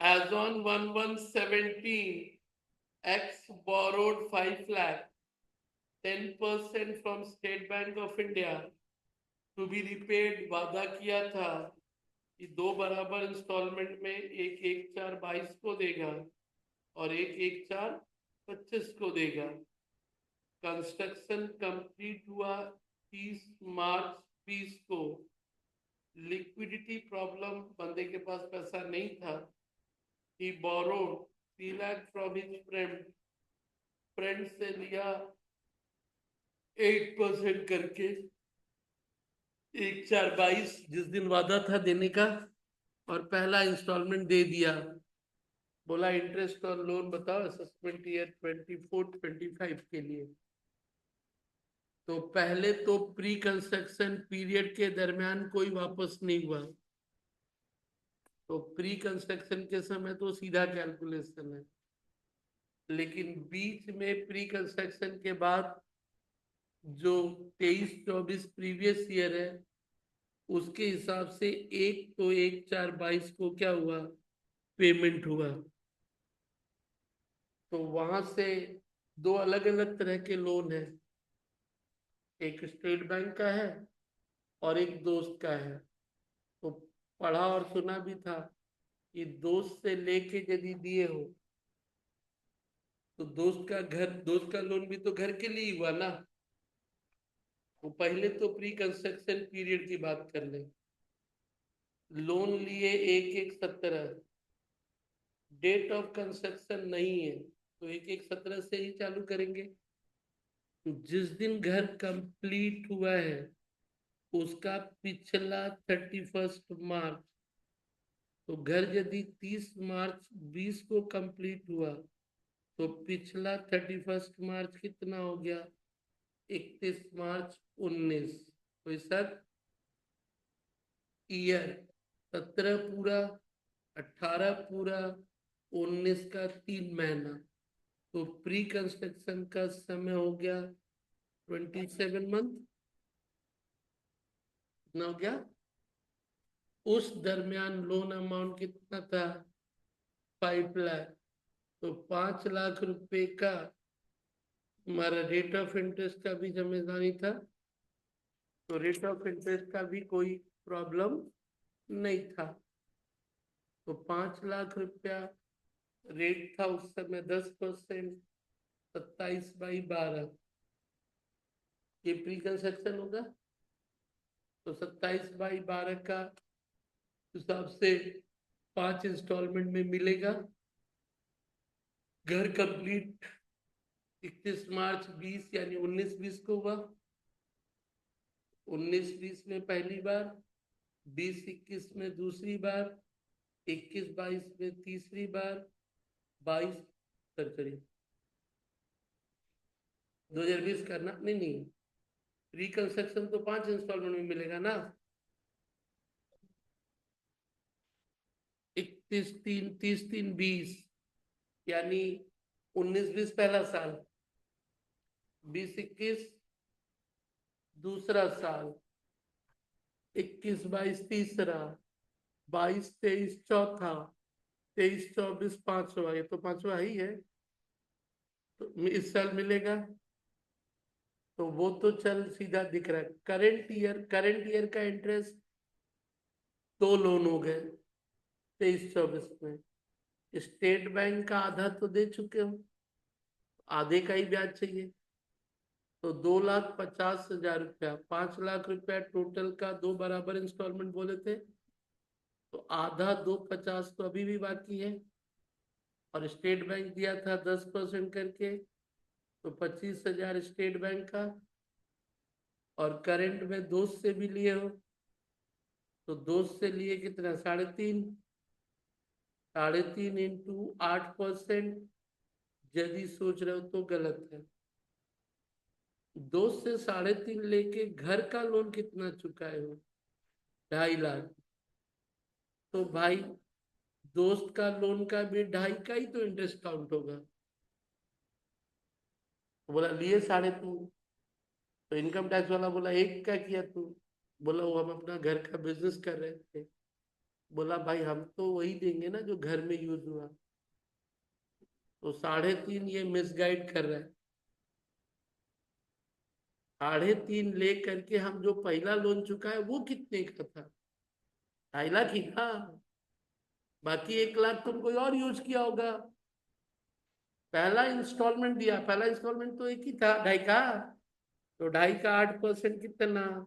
As on 1/1/17, X borrowed 5 lakh, 10% from State Bank of India to be repaid. वादा किया था कि दो बराबर इंस्टॉलमेंट में एक 1/4/22 को देगा और एक 1/4/25 को देगा। कंस्ट्रक्शन कंप्लीट हुआ 30 मार्च 20 को। लिक्विडिटी प्रॉब्लम, बंदे के पास पैसा नहीं था। He borrowed 3 lakh from his friend से लिया 8% करके 1/4/22 जिस दिन वादा था देने का, और पहला इंस्टॉलमेंट दे दिया। बोला इंटरेस्ट और लोन बताओ असेसमेंट ईयर 24-25 के लिए। तो पहले तो प्री कंस्ट्रक्शन पीरियड के दरमियान कोई वापस नहीं हुआ। तो प्री कंस्ट्रक्शन के समय तो सीधा कैलकुलेशन है, लेकिन बीच में प्री कंस्ट्रक्शन के बाद जो 23-24 प्रीवियस ईयर है उसके हिसाब से 1/4/22 को क्या हुआ, पेमेंट हुआ। तो वहां से दो अलग अलग तरह के लोन है, एक स्टेट बैंक का है और एक दोस्त का है। तो पढ़ा और सुना भी था कि दोस्त से लेके यदि दिए हो तो दोस्त का लोन भी तो घर के लिए ही हुआ ना। वो पहले तो प्री कंस्ट्रक्शन पीरियड की बात कर ले। लोन लिए 1/1/17, डेट ऑफ कंस्ट्रक्शन नहीं है तो 1/1/17 से ही चालू करेंगे। जिस दिन घर कंप्लीट हुआ है उसका पिछला 31 मार्च, तो घर यदि 30 मार्च 20 को कंप्लीट हुआ तो पिछला 31 मार्च कितना हो गया, 31 मार्च 19। तो सर ईयर 17 पूरा, 18 पूरा, 19 का 3 महीना। तो प्री कंस्ट्रक्शन का समय हो गया 27 मंथ। कितना हो गया? उस दरमियान लोन अमाउंट कितना था, 5 लाख। तो 5 लाख रुपए का हमारा रेट ऑफ इंटरेस्ट का भी जिम्मेदारी था। तो रेट ऑफ इंटरेस्ट का भी कोई प्रॉब्लम नहीं था। तो 5 लाख रुपया रेट था उस समय, 10%, 27/12 ये प्री कंस्ट्रक्शन होगा। तो 27/12 का हिसाब से 5 इंस्टॉलमेंट में मिलेगा। घर कंप्लीट 31 मार्च 20 यानी 19-20 को हुआ। 19-20 में पहली बार, 20-21 में दूसरी बार, 21-22 में तीसरी बार, 2020 करना नहीं नहीं, रिकंस्ट्रक्शन तो 5 इंस्टॉलमेंट में मिलेगा ना। 31-3 30-3 20 यानी 19-20 पहला साल, 20-21 दूसरा साल, 21-22 तीसरा, 22-23 चौथा, 23-24 पांचवा। ये तो पांचवा ही है, तो इस साल मिलेगा। तो वो तो चल सीधा दिख रहा है। करंट ईयर का इंटरेस्ट, दो लोन हो गए 23-24 में। स्टेट बैंक का आधा तो दे चुके हो, आधे का ही ब्याज चाहिए। तो 2,50,000 रुपया, 5 लाख रुपया टोटल का दो बराबर इंस्टॉलमेंट बोले थे। तो आधा 250 तो अभी भी बाकी है, और स्टेट बैंक दिया था 10% करके, तो 25,000 स्टेट बैंक का। और करंट में दोस्त से भी लिए हो तो दोस्त से लिए कितना, 3.5, 3.5 इंटू 8%। यदि सोच रहे हो तो गलत है। दोस्त से 3.5 लेके घर का लोन कितना चुकाए हो, 2.5 लाख। तो भाई दोस्त का लोन का भी 2.5 का ही तो इंटरेस्ट काउंट होगा। बोला लिए 3.5। तो इनकम टैक्स वाला बोला एक का किया तू। बोला वो हम अपना घर का बिजनेस कर रहे थे। बोला भाई हम तो वही देंगे ना जो घर में यूज हुआ। तो 3.5 ये मिसगाइड कर रहा है। 3.5 ले करके हम जो पहला लोन चुका है वो कितने का था? 2.5 लाख ही था। बाकी 1 लाख तुम कोई और यूज किया होगा। पहला इंस्टॉलमेंट दिया, पहला इंस्टॉलमेंट तो एक ही था 2.5 का। तो 2.5 का 8% कितना?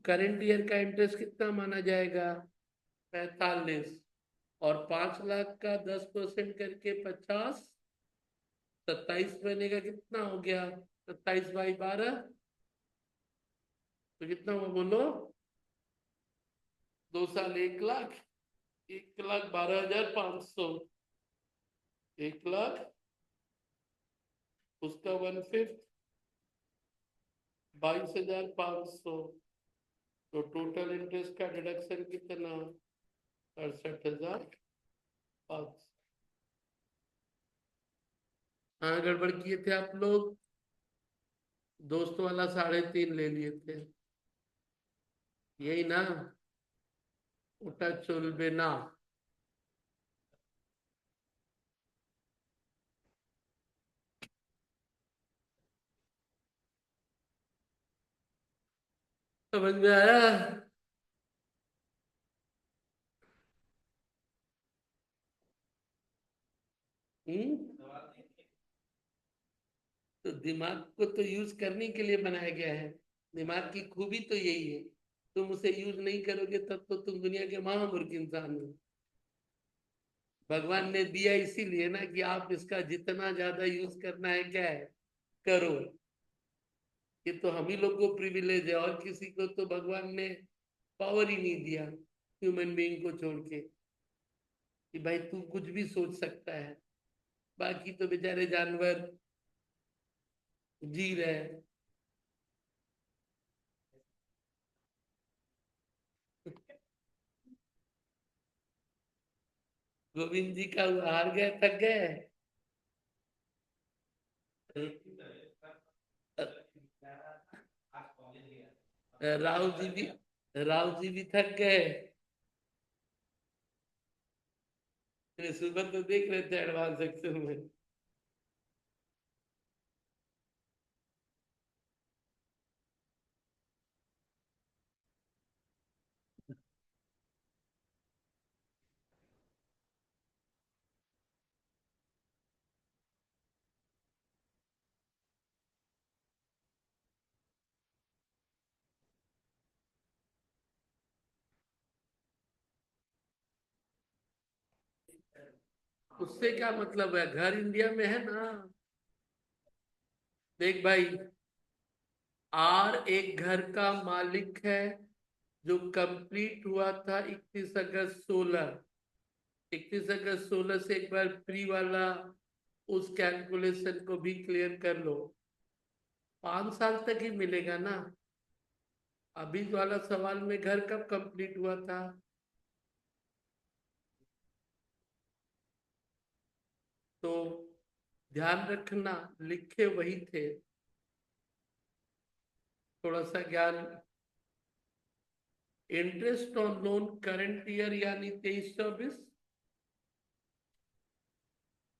करेंट ईयर का इंटरेस्ट कितना माना जाएगा? 45। और 5 लाख का 10% करके 50। 27 महीने का कितना हो गया? 27/12। तो कितना हुआ बोलो? 2 साल 1 लाख। 1,12,500। 1 लाख उसका 1/5 22,500। तो टोटल इंटरेस्ट का डिडक्शन कितना? 68,500। हाँ गड़बड़ किए थे आप लोग। दोस्त वाला 3.5 ले लिए थे। यही ना? ওটা চলবে না। समझ में आया? हम्म। तो दिमाग को तो यूज करने के लिए बनाया गया है। दिमाग की खूबी तो यही है। तुम उसे यूज नहीं करोगे तब तो तुम दुनिया के महामूर्ख इंसान हो। भगवान ने दिया इसीलिए ना कि आप इसका जितना ज्यादा यूज करना है क्या है करो। ये तो हम ही लोग को प्रिविलेज है, और किसी को तो भगवान ने पावर ही नहीं दिया ह्यूमन बीइंग को छोड़ के कि भाई तू कुछ भी सोच सकता है। बाकी तो बेचारे जानवर जी रहे हैं। गोविंद जी का हार गए, थक गए। राव जी भी राव जी भी थक गए। सुबह तो देख रहे थे एडवांस सेक्शन में। उससे क्या मतलब है, घर इंडिया में है ना। देख भाई, आर एक घर का मालिक है जो कंप्लीट हुआ था 31 अगस्त 16। 31 अगस्त 16 से एक बार प्री वाला उस कैलकुलेशन को भी क्लियर कर लो। 5 साल तक ही मिलेगा ना। अभी वाला सवाल में घर कब कंप्लीट हुआ था? तो ध्यान रखना, लिखे वही थे। थोड़ा सा ज्ञान। Interest on loan current year यानी 23-24।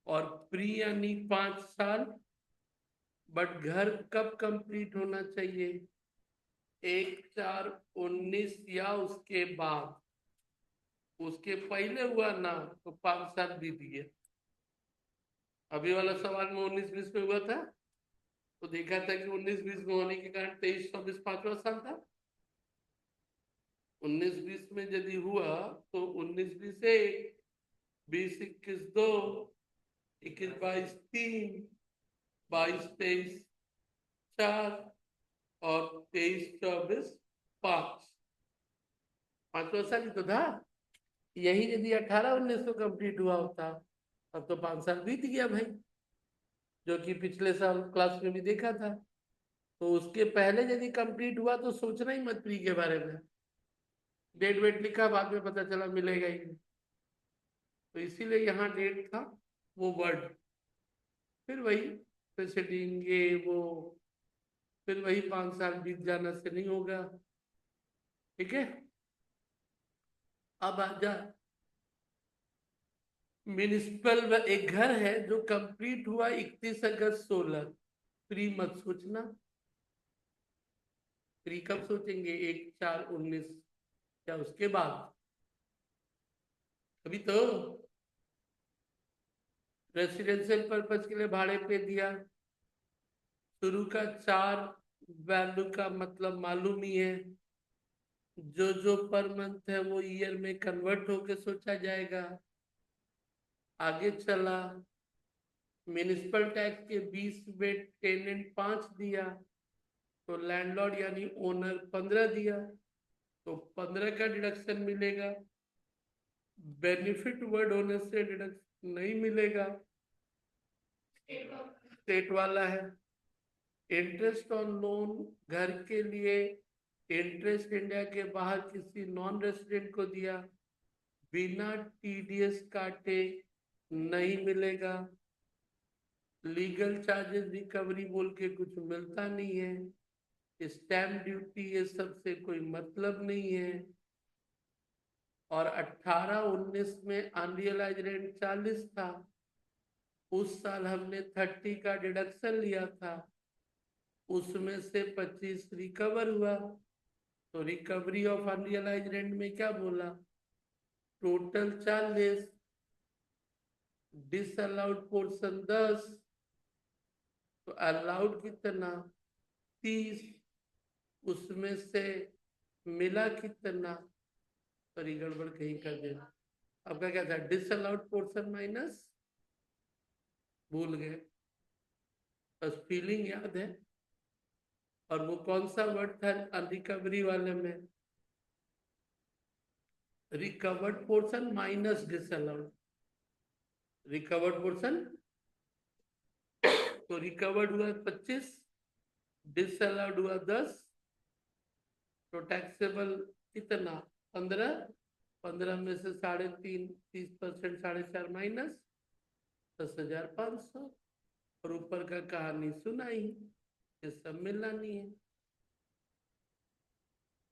और प्री यानी 5 साल। बट घर कब कंप्लीट होना चाहिए? 1/4/19 या उसके बाद। उसके पहले हुआ ना तो 5 साल बीत गया। अभी वाला सवाल में 19-20 में हुआ था। तो देखा था कि 19-20 में होने के कारण 23-24 5वां साल था। 19-20 में यदि हुआ तो 19-20 1, 20-21 2, 21-22 3, 22-23 4, और 23-24 5। 5वां साल ही तो था। यही यदि 18-19 को कंप्लीट हुआ होता तब तो 5 साल बीत गया भाई। जो कि पिछले साल क्लास में भी देखा था। तो उसके पहले यदि कंप्लीट हुआ तो सोचना ही मत प्री के बारे में। डेट वेट लिखा, बाद में पता चला मिलेगा ही नहीं। तो इसीलिए यहाँ डेट था, वो वर्ड। फिर वही प्रेसिडिंग ये वो, फिर वही 5 साल बीत जाना से नहीं होगा। ठीक है। अब आजा, म्यूनिसिपल एक घर है जो कंप्लीट हुआ 31 अगस्त 16, प्री मत सोचना। प्री कब सोचेंगे? 1/4/19 या उसके बाद? अभी तो रेसिडेंशियल पर्पज के लिए भाड़े पे दिया। शुरू का 4 वैल्यू का मतलब मालूम ही है, जो पर मंथ है वो ईयर में कन्वर्ट होके सोचा जाएगा। आगे चला, म्यूनिसिपल टैक्स के 20 में टेनेंट 5 दिया, तो लैंडलॉर्ड यानी ओनर 15 दिया, तो 15 का डिडक्शन मिलेगा। बेनिफिट वर्ड होने से डिडक्शन नहीं मिलेगा, स्टेट वाला है। इंटरेस्ट ऑन लोन घर के लिए इंटरेस्ट इंडिया के बाहर किसी नॉन रेसिडेंट को दिया, बिना टीडीएस काटे नहीं मिलेगा। लीगल चार्जेस रिकवरी बोल के कुछ मिलता नहीं है। स्टैम्प ड्यूटी ये सब से कोई मतलब नहीं है। और 18-19 में अनरियलाइज रेंट 40 था, उस साल हमने 30 का डिडक्शन लिया था, उसमें से 25 रिकवर हुआ। तो रिकवरी ऑफ अनरियलाइज रेंट में क्या बोला? टोटल 40, डिसअलाउड पोर्शन 10, तो अलाउड कितना? 30, उसमें से मिला कितना? सॉरी गड़बड़ कहीं कर देना। आपका क्या था? डिसअलाउड पोर्शन माइनस, भूल गए, बस फीलिंग याद है। और वो कौन सा वर्ड था रिकवरी वाले में? Recovered portion minus disallowed. Recovered portion, तो रिकवर्ड हुआ 25, डिसअलाउड हुआ 10, तो टैक्सेबल कितना? 15, 15 में से 3.5, 30%, 4.5 माइनस 10,500। और ऊपर का कहानी सुनाई, ये सब मिलना नहीं है।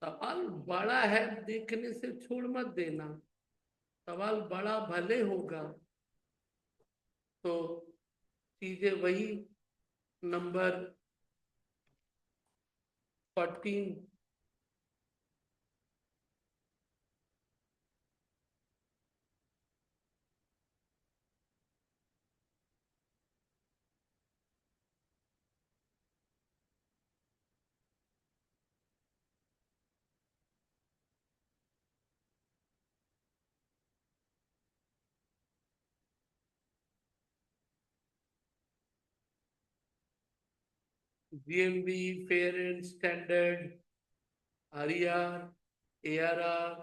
सवाल बड़ा है, देखने से छोड़ मत देना। सवाल बड़ा भले होगा तो चीजें वही number 14, GMB, fair and standard, RER, ARR,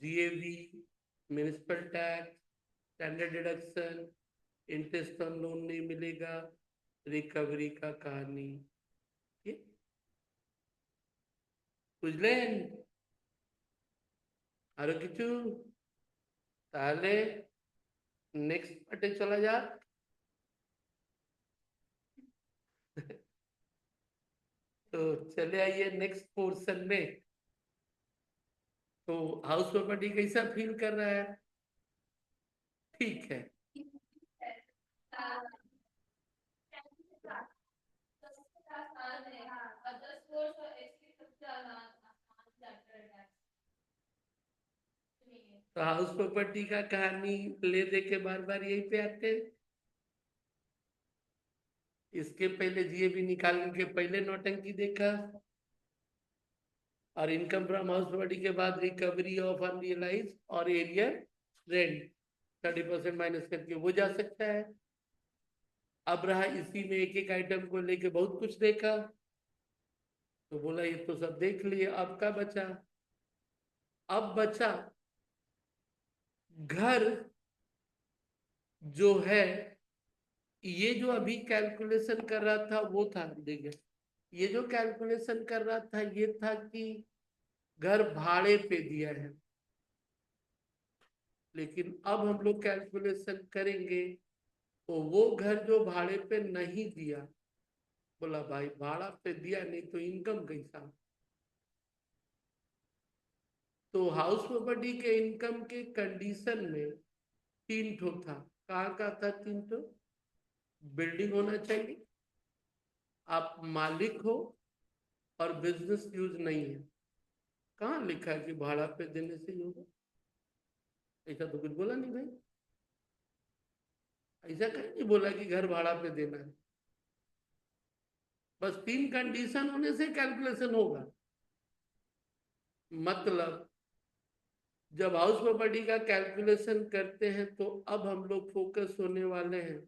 GAV, municipal tax, standard deduction, interest on loan नहीं मिलेगा, रिकवरी का कहानी। ठीक, बुझलें? आरो किचु ताहले नेक्स्ट पार्टे चला जा। तो चले आइए नेक्स्ट पोर्शन में। तो हाउस प्रॉपर्टी कैसा फील कर रहा है? ठीक है। तो हाउस प्रॉपर्टी का कहानी ले दे के बार बार यही पे आते हैं। इसके पहले जीएबी निकालने के पहले नौटंकी देखा, और इनकम फ्रॉम हाउस प्रॉपर्टी के बाद रिकवरी ऑफ अनरियलाइज और एरिया रेंट 30% माइनस करके वो जा सकता है। अब रहा इसी में एक एक आइटम को लेके बहुत कुछ देखा, तो बोला ये तो सब देख लिए, अब का बचा? अब बचा घर जो है। ये जो अभी कैलकुलेशन कर रहा था वो था, देखिए ये जो कैलकुलेशन कर रहा था ये था कि घर भाड़े पे दिया है, लेकिन अब हम लोग कैलकुलेशन करेंगे तो वो घर जो भाड़े पे नहीं दिया, बोला भाई भाड़ा पे दिया नहीं तो इनकम कैसा? तो हाउस प्रॉपर्टी के इनकम के कंडीशन में 3 ठो था। कहाँ का था 3 ठो? बिल्डिंग होना चाहिए, आप मालिक हो, और बिजनेस यूज नहीं है। कहाँ लिखा है कि भाड़ा पे देने से ही होगा? ऐसा तो कुछ बोला नहीं भाई। ऐसा कहीं नहीं बोला कि घर भाड़ा पे देना है। बस 3 कंडीशन होने से कैलकुलेशन होगा। मतलब जब हाउस प्रॉपर्टी का कैलकुलेशन करते हैं तो अब हम लोग फोकस होने वाले हैं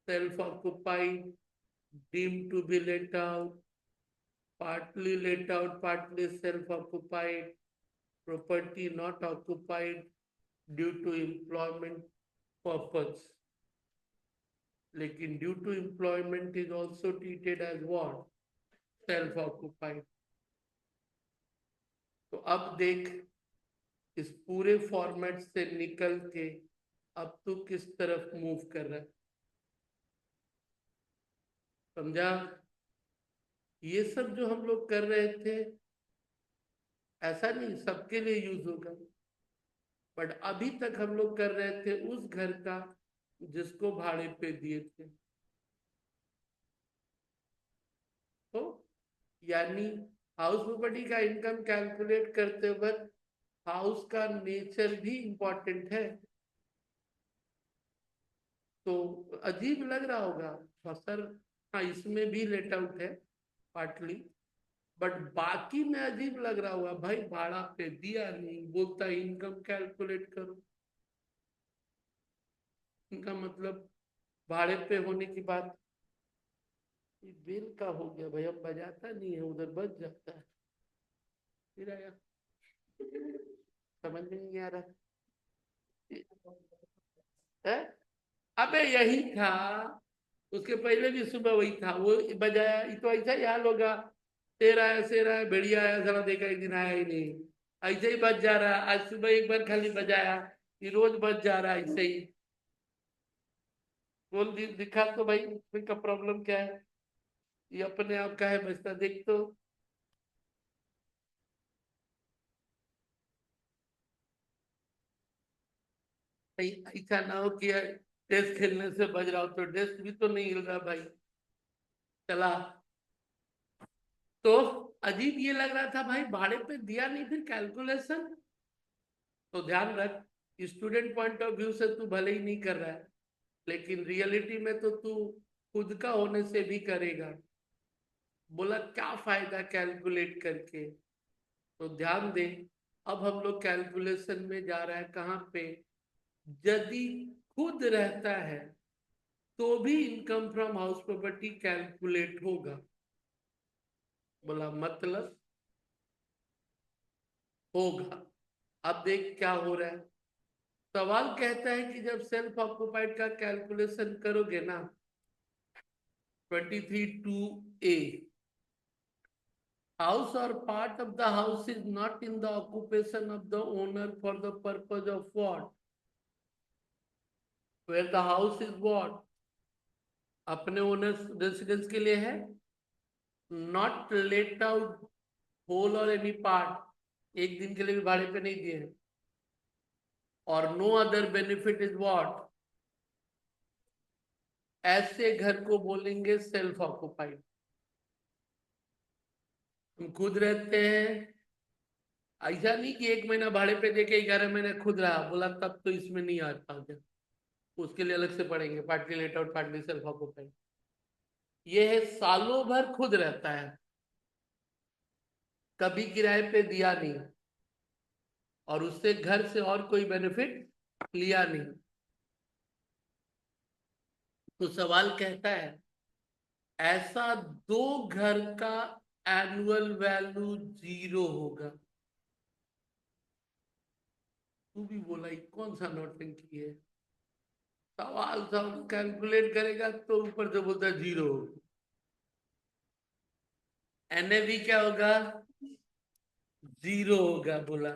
self occupied, deemed to be let out, partly let out, partly self-occupied, property not occupied due to employment purpose. लेकिन due to employment is also treated as what? Self-occupied. तो अब देख, इस पूरे फॉर्मेट से निकल के अब तू किस तरफ मूव कर रहा है, समझा? ये सब जो हम लोग कर रहे थे, ऐसा नहीं सबके लिए यूज होगा, बट अभी तक हम लोग कर रहे थे उस घर का जिसको भाड़े पे दिए थे। तो यानी हाउस प्रॉपर्टी का इनकम कैलकुलेट करते वक्त हाउस का नेचर भी इंपॉर्टेंट है। तो अजीब लग रहा होगा, हाँ सर, हाँ इसमें भी लेट आउट है पार्टली, बट बाकी में अजीब लग रहा होगा भाई, भाड़ा पे दिया नहीं, बोलता इनकम कैलकुलेट करो। इनका मतलब भाड़े पे होने की बात। ये बिल का हो गया भाई, अब बजाता नहीं है, उधर बज जाता है। फिर आया, समझ में नहीं आ रहा है। अबे यही था, उसके पहले भी सुबह वही था, वो बजाया। ये तो ऐसा ही हाल होगा, शेर आया शेर आया भेड़िया आया, साला देखा एक दिन आया ही नहीं, ऐसे ही बज जा रहा है। आज सुबह एक बार खाली बजाया, ये रोज बज जा रहा है ऐसे ही। बोल दिखा तो भाई, इसमें का प्रॉब्लम क्या है? ये अपने आप का है बजता, देख तो। ऐसा ना हो कि टेस्ट खेलने से बज रहा हो, तो टेस्ट भी तो नहीं हिल रहा भाई। चला, तो अजीब ये लग रहा था भाई, भाड़े पे दिया नहीं फिर कैलकुलेशन। तो ध्यान रख, स्टूडेंट पॉइंट ऑफ व्यू से तू भले ही नहीं कर रहा है, लेकिन रियलिटी में तो तू खुद का होने से भी करेगा। बोला क्या फायदा कैलकुलेट करके? तो ध्यान दे, अब हम लोग कैलकुलेशन में जा रहा है कहाँ पे? यदि खुद रहता है तो भी income from house property calculate होगा। बोला मतलब होगा। अब देख क्या हो रहा है। सवाल कहता है कि जब सेल्फ ऑक्युपाइड का कैलकुलेशन करोगे ना, 23(2)(a), house or part of the house is not in the occupation of the owner for the purpose of what? Where the house is what? अपने ओनर रेसिडेंस के लिए है। नॉट लेट आउट होल और any part, एक दिन के लिए भी भाड़े पे नहीं दिए हैं। और no other benefit is what? ऐसे घर को बोलेंगे सेल्फ ऑक्युपाइड। हम खुद रहते हैं, ऐसा नहीं कि 1 महीना भाड़े पे देके 11 महीने खुद रहा, बोला तब तो इसमें नहीं आ पाओगे, उसके लिए अलग से पढ़ेंगे, partly let out partly self occupied. ये है सालों भर खुद रहता है, कभी किराए पे दिया नहीं, और उससे घर से और कोई बेनिफिट लिया नहीं। तो सवाल कहता है, ऐसा दो घर का एनुअल वैल्यू 0 होगा। तू भी बोला ये कौन सा नौटंकी है? सवाल सब कैलकुलेट करेगा तो ऊपर से बोलता है 0। एनएवी क्या होगा? 0 होगा। बोला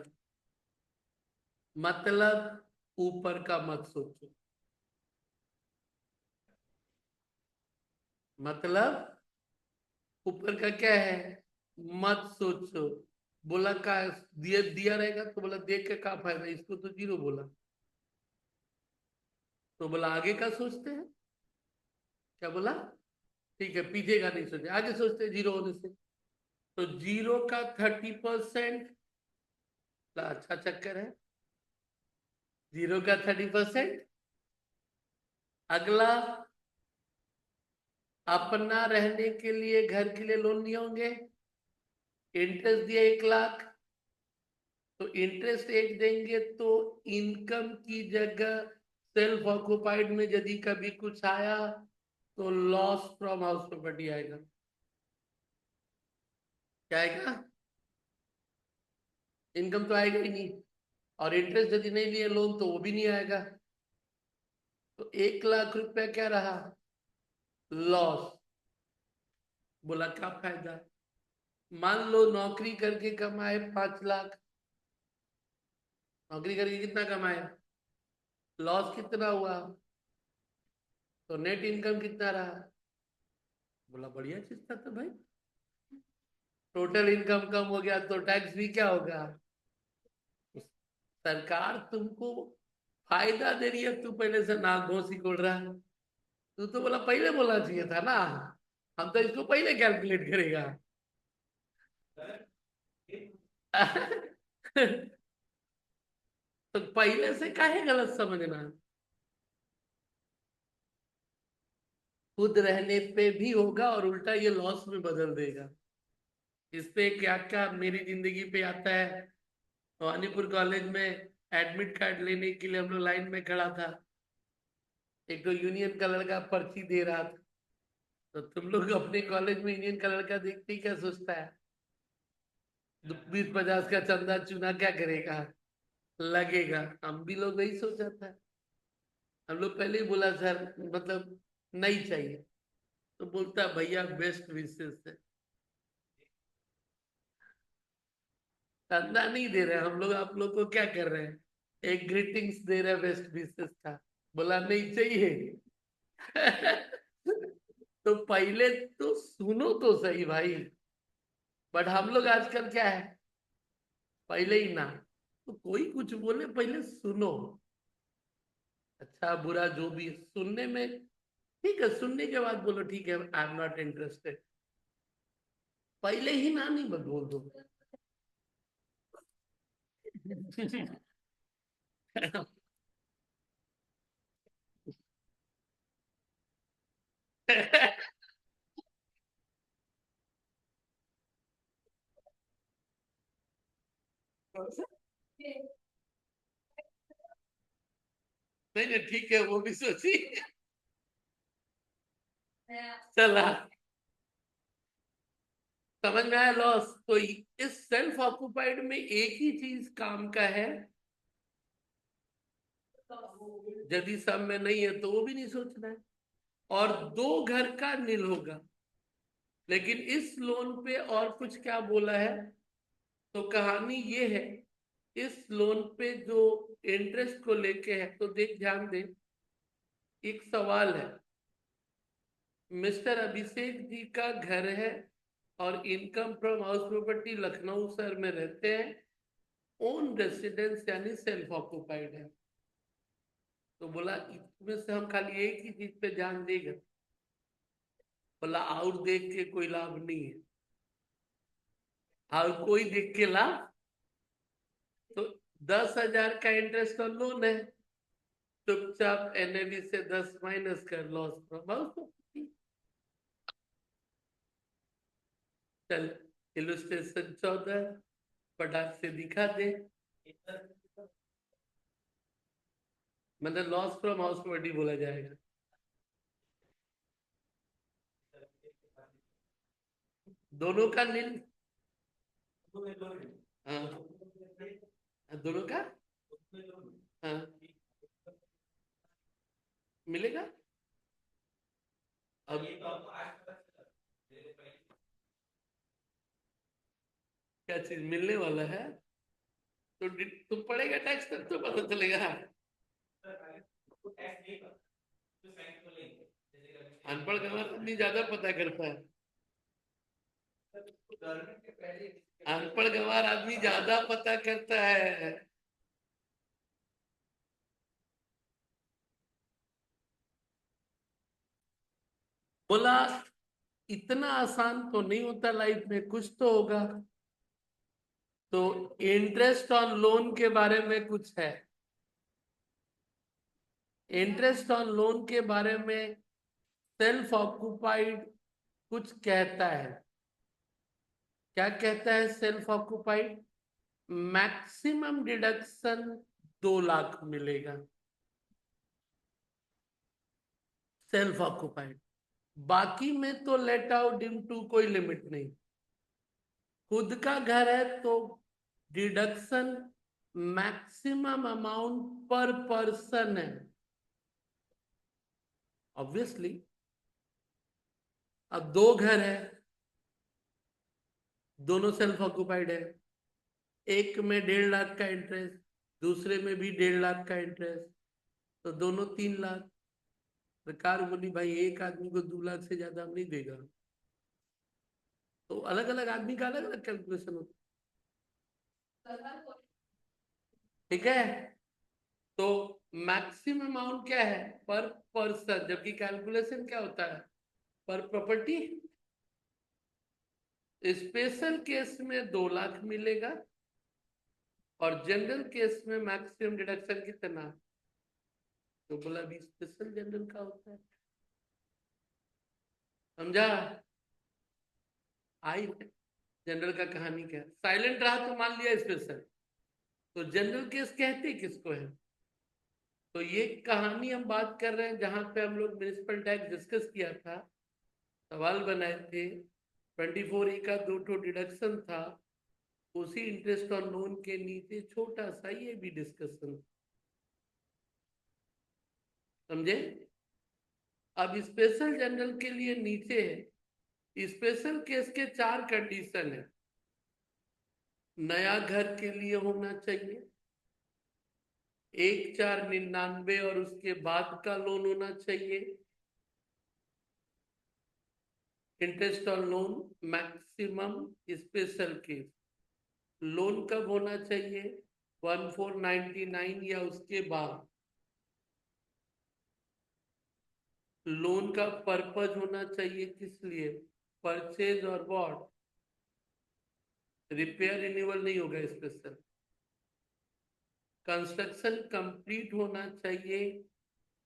मतलब ऊपर का मत सोचो, मतलब ऊपर का क्या है, मत सोचो। बोला का दिया दिया रहेगा, तो बोला देख के क्या फायदा, इसको तो जीरो बोला। तो बोला आगे का सोचते हैं। क्या बोला? ठीक है, पीछे का नहीं सोचे, आगे सोचते हैं जीरो होने से। तो जीरो का 30%, अच्छा चक्कर है। जीरो का 30%। अगला, अपना रहने के लिए घर के लिए लोन लिए होंगे, इंटरेस्ट दिया 1 लाख। तो इंटरेस्ट एक देंगे तो इनकम की जगह सेल्फ ऑक्युपाइड में यदि कभी कुछ आया तो लॉस फ्रॉम हाउस प्रॉपर्टी आएगा। क्या आएगा? इनकम तो आएगा ही नहीं। और इंटरेस्ट यदि नहीं लिए लोन तो वो भी नहीं आएगा। तो 1 लाख रुपया क्या रहा? लॉस। बोला क्या फायदा? मान लो नौकरी करके कमाए 5 लाख। नौकरी करके कितना कमाया? लॉस कितना हुआ? तो नेट इनकम कितना रहा? बोला बढ़िया चीज था तो भाई। टोटल इनकम कम हो गया तो टैक्स भी क्या होगा? सरकार तुमको फायदा दे रही है, तू पहले से नाक घोंसी खोल रहा है। तू तो बोला पहले बोलना चाहिए था ना, हम तो इसको पहले कैलकुलेट करेगा। तो पहले से काहे गलत समझना। खुद रहने पे भी होगा और उल्टा ये लॉस में बदल देगा। इस पे क्या क्या मेरी जिंदगी पे आता है। भवानीपुर कॉलेज में एडमिट कार्ड लेने के लिए हम लोग लाइन में खड़ा था। एक तो यूनियन का लड़का पर्ची दे रहा था। तो तुम लोग अपने कॉलेज में यूनियन का लड़का देखते ही क्या सोचता है? 20-50 का चंदा चुना क्या करेगा? लगेगा। हम भी लोग वही सोचा था। हम लोग पहले ही बोला सर, मतलब नहीं चाहिए। तो बोलता भैया बेस्ट विशेष है। चंदा नहीं दे रहे हम लोग, आप लोग को क्या कर रहे हैं? एक ग्रीटिंग्स दे रहे बेस्ट विशेष का। बोला नहीं चाहिए। तो पहले तो सुनो तो सही भाई। बट हम लोग आजकल क्या है, पहले ही ना। तो कोई कुछ बोले पहले सुनो। अच्छा बुरा जो भी है, सुनने में ठीक है, सुनने के बाद बोलो ठीक है आई एम नॉट इंटरेस्टेड। पहले ही ना नहीं मत बोल दो। नहीं नहीं ठीक है, वो भी सोची। चला, समझ में आया लॉस। तो इस सेल्फ ऑक्युपाइड में एक ही चीज काम का है। यदि सब में नहीं है तो वो भी नहीं सोचना है। और 2 घर का नील होगा। लेकिन इस लोन पे और कुछ क्या बोला है? तो कहानी ये है, इस लोन पे जो इंटरेस्ट को लेके है, तो देख ध्यान दे। एक सवाल है, मिस्टर अभिषेक जी का घर है और income from house property Lucknow शहर में रहते हैं। ओन रेसिडेंस यानी सेल्फ ऑक्युपाइड है। तो बोला इसमें से हम खाली एक ही चीज पे ध्यान देगा। बोला और देख के कोई लाभ नहीं है। और कोई देख के लाभ। तो 10,000 का इंटरेस्ट और लोन है। चुपचाप एनएवी से 10 माइनस कर लॉस फ्रॉम हाउस। चल, इलुस्ट्रेशन 14 फटाक से दिखा दे। मतलब लॉस फ्रॉम हाउस प्रॉपर्टी बोला जाएगा। दोनों का नील। हाँ, दोनों का। हाँ, मिलेगा। अब क्या चीज मिलने वाला है? तो तुम पढ़ेगा टैक्स तब तो पता चलेगा। अनपढ़ का आदमी ज्यादा पता करता है। अनपढ़ गंवार आदमी ज्यादा पता करता है। बोला इतना आसान तो नहीं होता लाइफ में, कुछ तो होगा। तो इंटरेस्ट ऑन लोन के बारे में कुछ है। इंटरेस्ट ऑन लोन के बारे में सेल्फ ऑक्युपाइड कुछ कहता है। क्या कहता है self occupied? Maximum deduction 2 lakh मिलेगा सेल्फ ऑक्युपाइड। बाकी में तो लेट आउट ड्यू टू कोई लिमिट नहीं। खुद का घर है तो डिडक्शन मैक्सिमम अमाउंट पर पर्सन है। ऑब्वियसली अब 2 घर है, दोनों सेल्फ ऑक्युपाइड है। एक में 1.5 लाख का इंटरेस्ट, दूसरे में भी 1.5 लाख का इंटरेस्ट, तो दोनों 3 लाख। सरकार बोली भाई एक आदमी को 2 लाख से ज्यादा हम नहीं देगा। तो अलग अलग आदमी का अलग अलग कैलकुलेशन होता है। ठीक है। तो मैक्सिमम अमाउंट क्या है? पर पर्सन, जबकि कैलकुलेशन क्या होता है? पर प्रॉपर्टी। स्पेशल केस में 2 लाख मिलेगा और जनरल केस में मैक्सिमम डिडक्शन कितना? तो बोला भी स्पेशल जनरल का होता है। समझा? आई जनरल का कहानी क्या? साइलेंट रहा तो मान लिया स्पेशल। तो जनरल केस कहते किसको है? तो ये कहानी हम बात कर रहे हैं जहां पे हम लोग म्युनिसिपल टैक्स डिस्कस किया था, सवाल बनाए थे। 24A का 2 डिडक्शन था, उसी इंटरेस्ट ऑन लोन के नीचे छोटा सा ये भी डिस्कशन। समझे? अब स्पेशल जनरल के लिए नीचे है स्पेशल केस के 4 कंडीशन है। नया घर के लिए होना चाहिए, 1/4/99 और उसके बाद का लोन होना चाहिए। Interest on loan maximum special case loan कब होना चाहिए? 1499 या उसके बाद। लोन का पर्पज होना चाहिए किस लिए? परचेज और वॉट? रिपेयर रिन्यूअल नहीं होगा स्पेशल। कंस्ट्रक्शन कंप्लीट होना चाहिए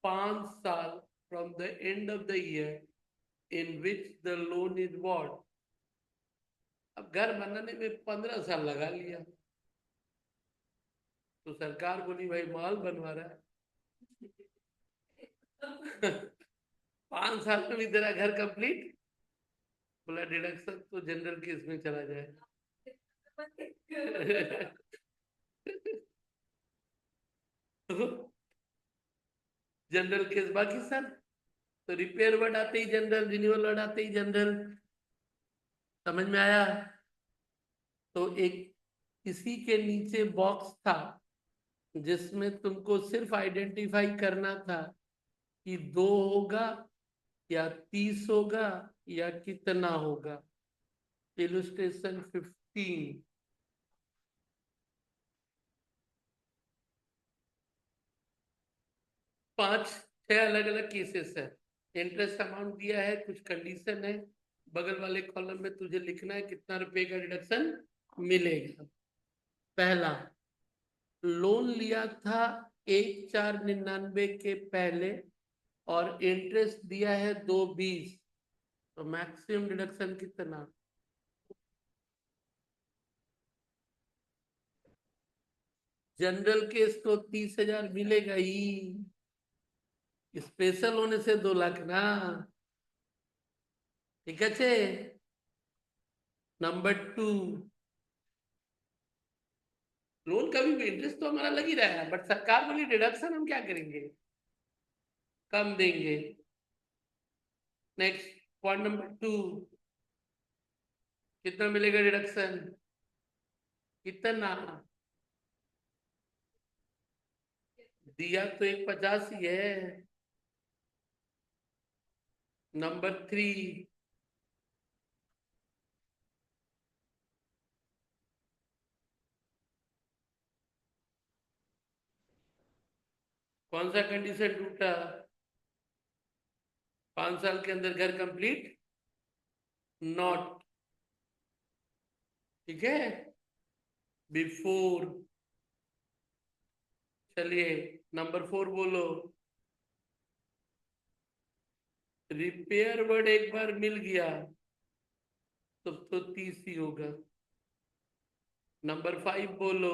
5 साल from the end of the year in which the loan is what. अब घर बनाने में 15 साल लगा लिया, तो सरकार बोली भाई माल बनवा रहा है 5 साल में भी तेरा घर कंप्लीट। बोला डिडक्शन तो जनरल केस में चला जाए जनरल केस बाकी सर। तो रिपेयर वर्ड आते ही जनरल, रिन्यूअल वर्ड आते ही जनरल। समझ में आया? तो एक इसी के नीचे बॉक्स था जिसमें तुमको सिर्फ आइडेंटिफाई करना था कि 2 होगा या 30 होगा या कितना होगा। इलुस्ट्रेशन 15। 5-6 अलग अलग केसेस है। इंटरेस्ट अमाउंट दिया है, कुछ कंडीशन है, बगल वाले कॉलम में तुझे लिखना है कितना रुपए का डिडक्शन मिलेगा। पहला, लोन लिया था 1/4/99 के पहले और इंटरेस्ट दिया है 2/20, तो मैक्सिमम डिडक्शन कितना? जनरल केस तो 30,000 मिलेगा ही, स्पेशल होने से 2 लाख ना। ठीक है छे। नंबर 2, लोन का भी इंटरेस्ट तो हमारा लग ही रहा है, बट सरकार बोली डिडक्शन हम क्या करेंगे? कम देंगे। नेक्स्ट, पॉइंट नंबर 2, कितना मिलेगा डिडक्शन? कितना दिया तो 1/50 ही है। नंबर 3, कौन सा कंडीशन टूटा? 5 साल के अंदर घर कंप्लीट नॉट, ठीक है, बिफोर। चलिए नंबर 4 बोलो। रिपेयर वर्ड एक बार मिल गया तो 30 ही होगा। नंबर 5 बोलो।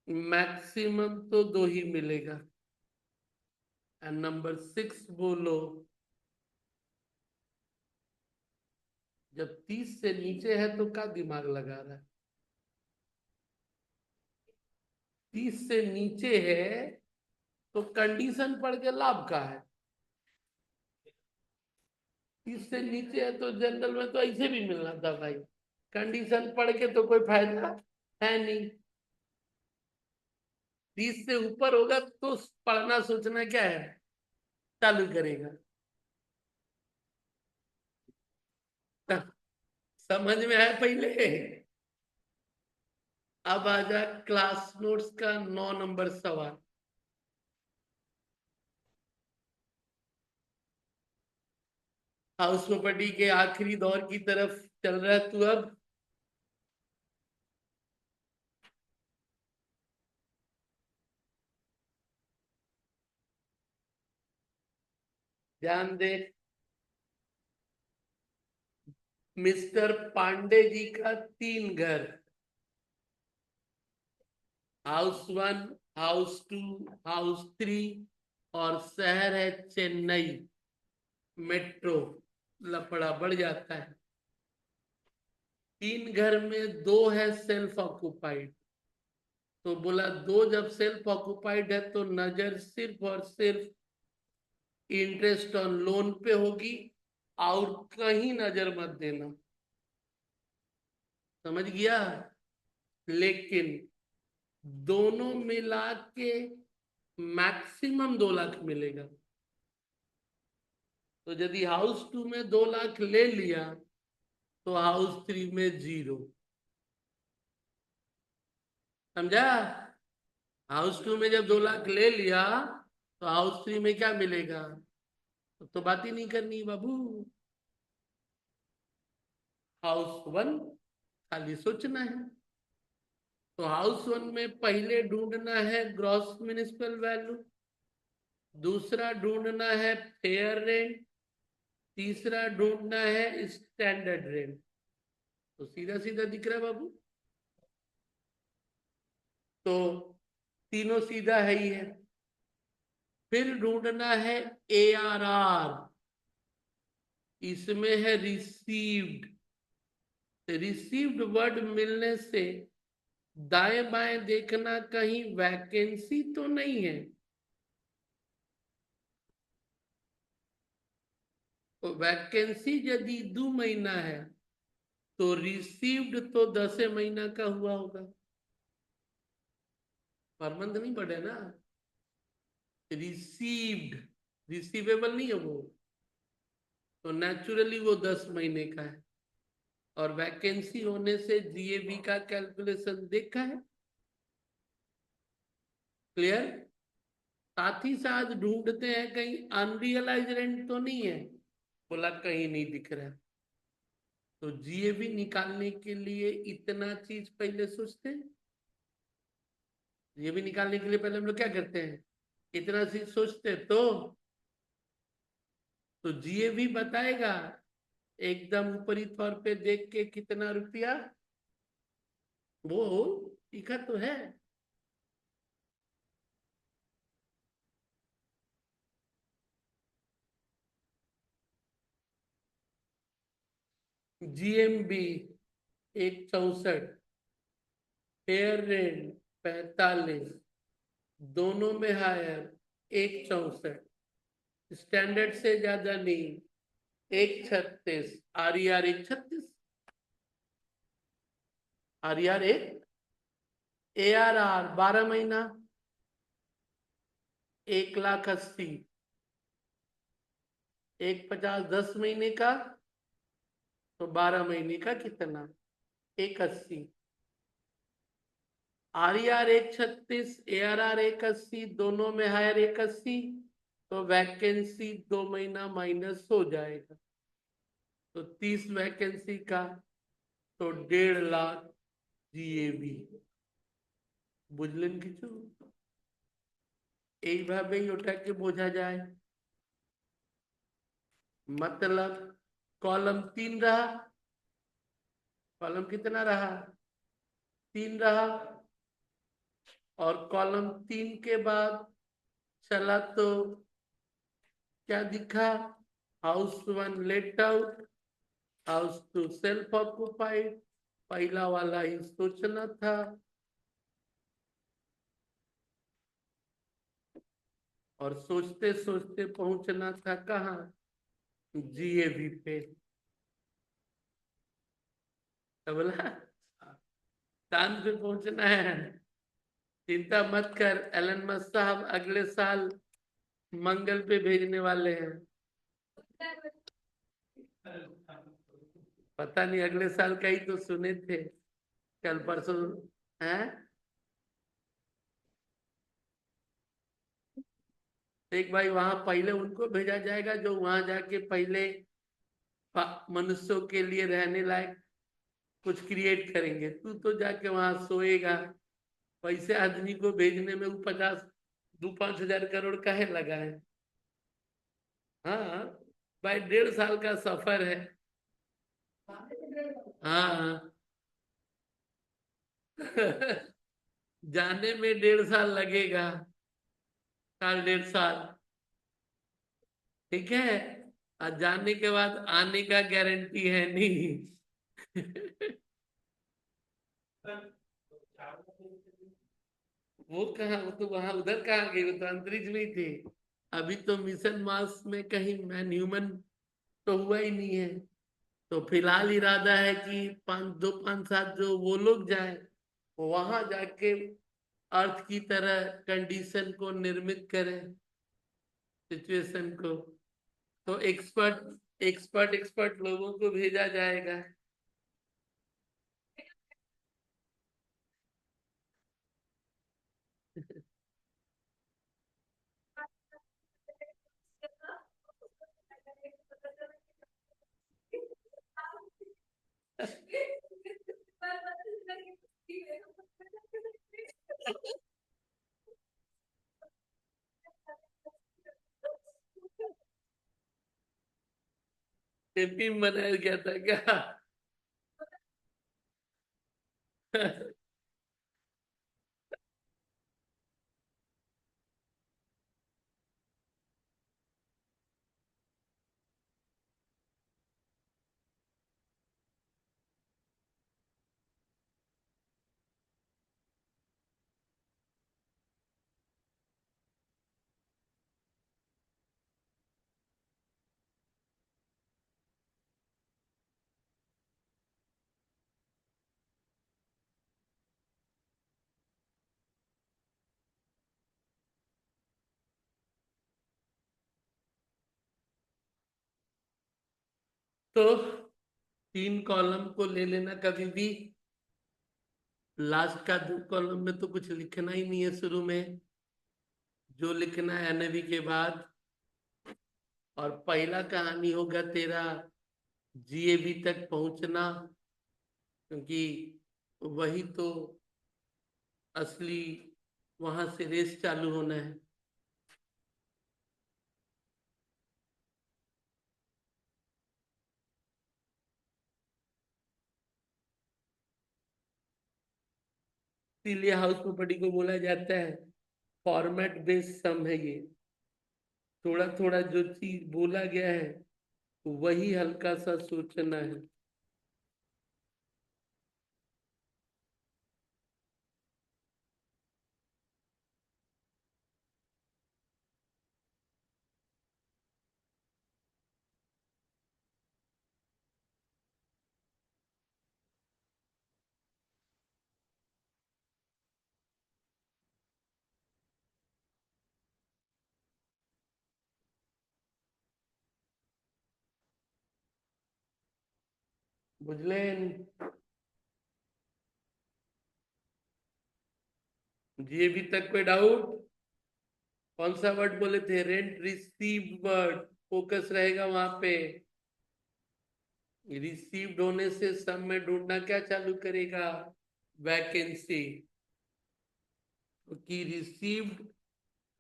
मैक्सिमम तो 2 ही मिलेगा। एंड नंबर 6 बोलो। जब 30 से नीचे है तो क्या दिमाग लगा रहा है? 30 से नीचे है तो कंडीशन पढ़ के लाभ का है। 30 से नीचे है तो जनरल में तो ऐसे भी मिलना था भाई, कंडीशन पढ़ के तो कोई फायदा है नहीं। 30 से ऊपर होगा तो पढ़ना सोचना क्या है, चालू करेगा। समझ में आया पहले? अब आजा क्लास नोट्स का 9 नंबर सवाल। हाउस प्रॉपर्टी के आखिरी दौर की तरफ चल रहा है तू अब। ध्यान दे। मिस्टर पांडे जी का 3 घर, हाउस 1, हाउस 2, हाउस 3, और शहर है चेन्नई मेट्रो। लफड़ा बढ़ जाता है। 3 घर में 2 है सेल्फ ऑक्युपाइड। तो बोला 2 जब सेल्फ ऑक्युपाइड है तो नजर सिर्फ और सिर्फ इंटरेस्ट ऑन लोन पे होगी, और कहीं नजर मत देना। समझ गया? लेकिन दोनों मिला के मैक्सिमम 2 लाख मिलेगा। तो यदि हाउस 2 में 2 लाख ले लिया तो हाउस 3 में 0। समझा? हाउस 2 में जब 2 लाख ले लिया तो हाउस 3 में क्या मिलेगा? तो बात ही नहीं करनी बाबू। हाउस 1 खाली सोचना है। तो हाउस 1 में पहले ढूंढना है ग्रॉस म्युनिसिपल वैल्यू, दूसरा ढूंढना है फेयर रेंट, तीसरा ढूंढना है स्टैंडर्ड रेंट। तो सीधा सीधा दिख रहा है बाबू। तो तीनों सीधा है ही है। फिर ढूंढना है ARR। इसमें है रिसीव्ड। रिसीव्ड वर्ड मिलने से दाएं बाएं देखना कहीं वैकेंसी तो नहीं है। तो वैकेंसी यदि 2 महीना है तो रिसीव्ड तो 10 महीना का हुआ होगा। पर मंथ नहीं पड़े ना, रिसीव्ड, रिसीवेबल नहीं है वो। तो नेचुरली वो 10 महीने का है। और वैकेंसी होने से GAV का कैलकुलेशन देखा है। क्लियर? साथ ही साथ ढूंढते हैं कहीं अनरियलाइज रेंट तो नहीं है। बोला कहीं नहीं दिख रहा। तो GAV निकालने के लिए इतना चीज पहले सोचते हैं। GAV निकालने के लिए पहले हम लोग क्या करते हैं, इतना चीज सोचते हैं। तो GAV बताएगा एकदम ऊपरी तौर पे देख के कितना रुपया वो लिखा तो है। GMB 164, फेयर रेंट 45, दोनों में हायर 164, स्टैंडर्ड से ज्यादा नहीं 136, RER 136, RER 1, ARR 12 महीना 1,80,000, 150 10 महीने का तो 12 महीने का कितना, 180। RER 136, ARR 180, दोनों में हायर 180, तो वैकेंसी 2 महीना माइनस हो जाएगा, तो 30 वैकेंसी का तो 1.5 लाख GAV। বুঝলেন কিছু? এইভাবেই ওটাকে বোঝা যায়। मतलब कॉलम 3 रहा, कॉलम कितना रहा? 3 रहा, और कॉलम 3 के बाद चला तो क्या दिखा? House 1 let out, house 2 self occupied. पहला वाला ही सोचना था, और सोचते सोचते पहुंचना था कहाँ? GAV पे। तो बोला चांद पे पहुंचना है, चिंता मत कर, एलन मस्क साहब अगले साल मंगल पे भेजने वाले हैं। पता नहीं, अगले साल का ही तो सुने थे कल परसों। हैं? एक भाई वहां पहले उनको भेजा जाएगा जो वहां जाके पहले मनुष्यों के लिए रहने लायक कुछ क्रिएट करेंगे। तू तो जाके वहां सोएगा। पैसे आदमी को भेजने में वो 50 2 5 हजार करोड़ काहे लगा है? हाँ, भाई 1.5 साल का सफर है। हाँ। जाने में 1.5 साल लगेगा, साल 1.5 साल। ठीक है, और जाने के बाद आने का गारंटी है नहीं। वो कहाँ, वो तो वहां उधर कहाँ गई, वो तो अंतरिक्ष में ही थे। अभी तो मिशन मार्स में कहीं मैन ह्यूमन तो हुआ ही नहीं है। तो फिलहाल इरादा है कि 5 2 5 7 जो वो लोग जाए, वहां जाके अर्थ की तरह कंडीशन को निर्मित करें, सिचुएशन को। तो एक्सपर्ट एक्सपर्ट लोगों को भेजा जाएगा। टिफिन बनाया गया था क्या? तो 3 कॉलम को ले लेना कभी भी। लास्ट का 2 कॉलम में तो कुछ लिखना ही नहीं है शुरू में, जो लिखना है NAV के बाद। और पहला कहानी होगा तेरा GAV तक पहुंचना, क्योंकि वही तो असली वहां से रेस चालू होना है। इसीलिए हाउस प्रॉपर्टी को बोला जाता है फॉर्मेट बेस्ड सम है ये। थोड़ा थोड़ा जो चीज बोला गया है वही हल्का सा सोचना है। बुझलेन? जी अभी तक कोई डाउट? कौन सा वर्ड बोले थे? रेंट रिसीव वर्ड, फोकस रहेगा वहां पे। रिसीव्ड होने से सब में ढूंढना क्या चालू करेगा? वैकेंसी। क्योंकि रिसीव्ड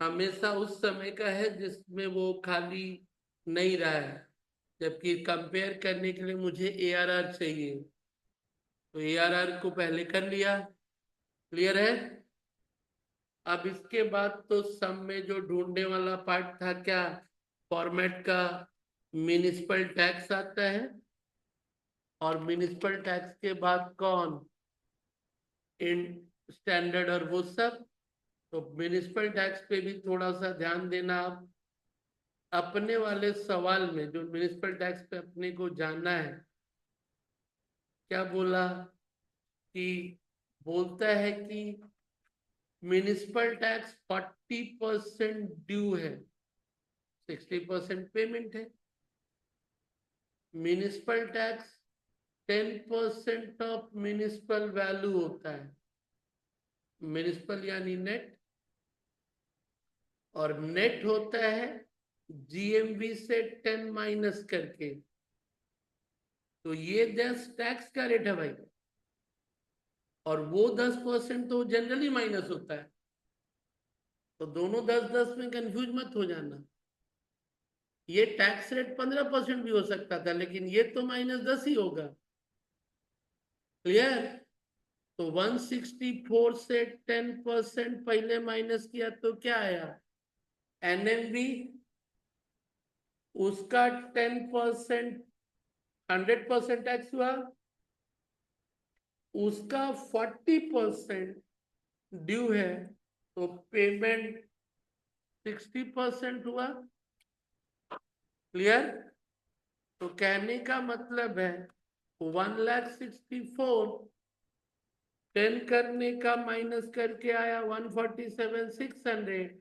हमेशा उस समय का है जिसमें वो खाली नहीं रहा है, जबकि कंपेयर करने के लिए मुझे एआरआर चाहिए, तो एआरआर को पहले कर लिया। क्लियर है? अब इसके बाद तो सम में जो ढूंढने वाला पार्ट था क्या? फॉर्मेट का म्युनिसिपल टैक्स आता है, और म्युनिसिपल टैक्स के बाद कौन? इन स्टैंडर्ड और वो सब। तो म्युनिसिपल टैक्स पे भी थोड़ा सा ध्यान देना आप। अपने वाले सवाल में जो म्युनिसिपल टैक्स पे अपने को जानना है, क्या बोला कि बोलता है कि म्युनिसिपल टैक्स 40% ड्यू है, 60% पेमेंट है। Municipal tax 10% of municipal value होता है, म्युनिसिपल यानी नेट, और नेट होता है जीएमवी से 10 माइनस करके। तो ये 10 टैक्स का रेट है भाई, और वो 10% तो जनरली माइनस होता है। तो दोनों 10-10 में कंफ्यूज मत हो जाना। ये टैक्स रेट 15% भी हो सकता था, लेकिन ये तो -10 ही होगा। क्लियर? तो 164 से 10% पहले माइनस किया तो क्या आया? एनएमवी, उसका 10%, 100% टैक्स हुआ, उसका 40% ड्यू है, तो पेमेंट 60% हुआ। क्लियर? तो कहने का मतलब है 1,64,000 10 करने का माइनस करके आया 147,600,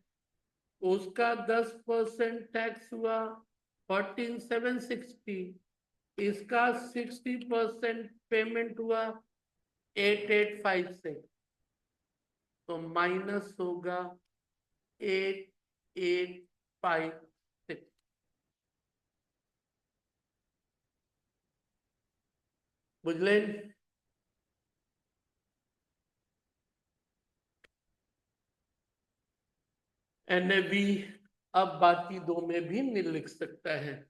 उसका 10% टैक्स हुआ 14,760, इसका 60% पेमेंट हुआ 8,856, तो माइनस होगा 8,856। बुझलें? एनएबी अब बाकी दो में भी नहीं लिख सकता है।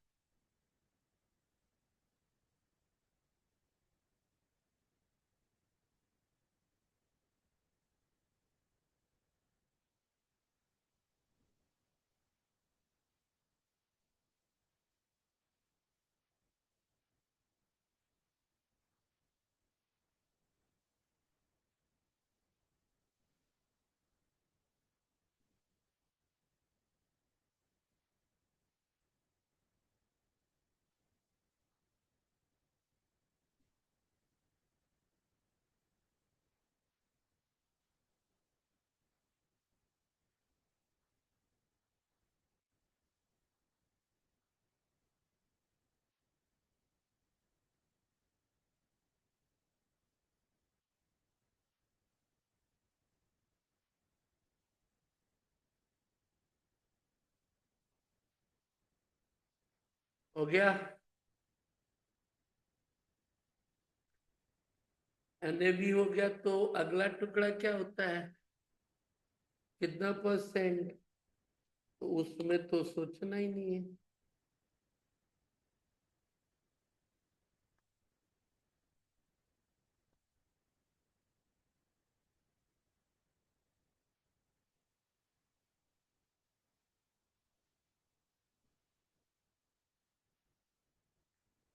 हो गया? एनएबी हो गया, तो अगला टुकड़ा क्या होता है? कितना परसेंट? तो उसमें तो सोचना ही नहीं है।